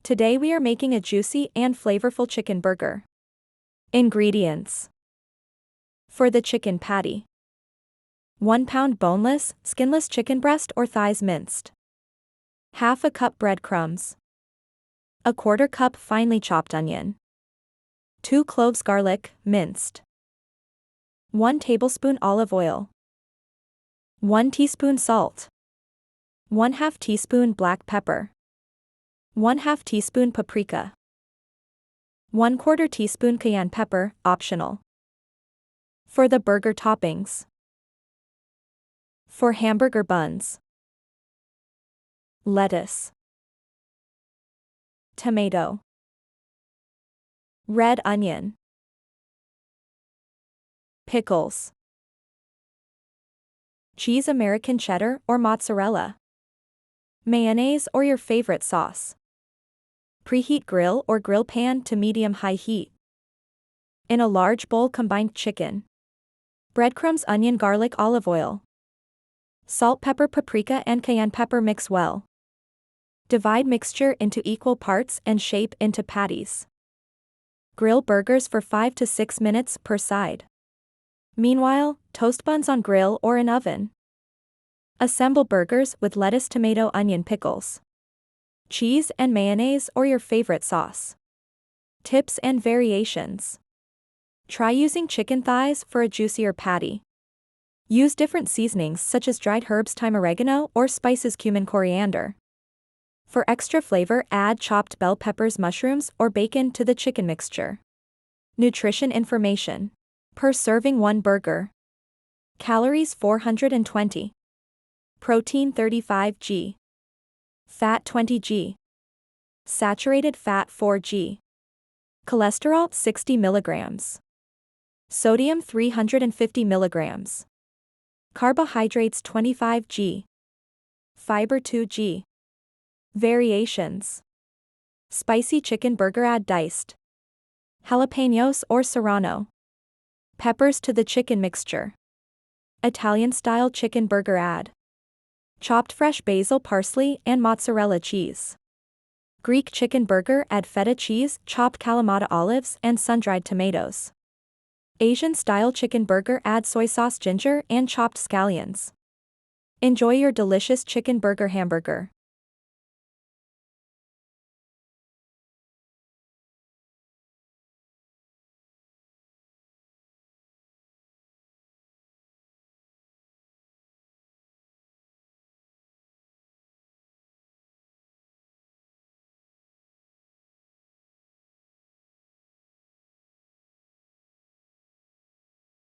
Today we are making a juicy and flavorful chicken burger. Ingredients. For the chicken patty: 1 pound boneless, skinless chicken breast or thighs minced. Half a cup breadcrumbs. A quarter cup finely chopped onion. 2 cloves garlic, minced. 1 tablespoon olive oil. 1 teaspoon salt. 1/2 teaspoon black pepper. 1/2 teaspoon paprika. 1/4 teaspoon cayenne pepper, optional. For the burger toppings. For hamburger buns: lettuce, tomato, red onion, pickles, cheese, American cheddar or mozzarella, mayonnaise or your favorite sauce. Preheat grill or grill pan to medium-high heat. In a large bowl, combined chicken, breadcrumbs, onion, garlic, olive oil, salt, pepper, paprika and cayenne pepper. Mix well. Divide mixture into equal parts and shape into patties. Grill burgers for 5 to 6 minutes per side. Meanwhile, toast buns on grill or in oven. Assemble burgers with lettuce, tomato, onion, pickles, cheese and mayonnaise or your favorite sauce. Tips and variations. Try using chicken thighs for a juicier patty. Use different seasonings such as dried herbs, thyme, oregano, or spices, cumin, coriander. For extra flavor, add chopped bell peppers, mushrooms, or bacon to the chicken mixture. Nutrition information. Per serving 1 burger. Calories 420. Protein 35 g. Fat 20 g. Saturated fat 4 g. Cholesterol 60 mg. Sodium 350 mg. Carbohydrates 25 g. Fiber 2 g. Variations. Spicy chicken burger: add diced jalapenos or serrano peppers to the chicken mixture. Italian-style chicken burger: add chopped fresh basil, parsley, and mozzarella cheese. Greek chicken burger: add feta cheese, chopped Kalamata olives, and sun-dried tomatoes. Asian-style chicken burger: add soy sauce, ginger, and chopped scallions. Enjoy your delicious chicken burger hamburger.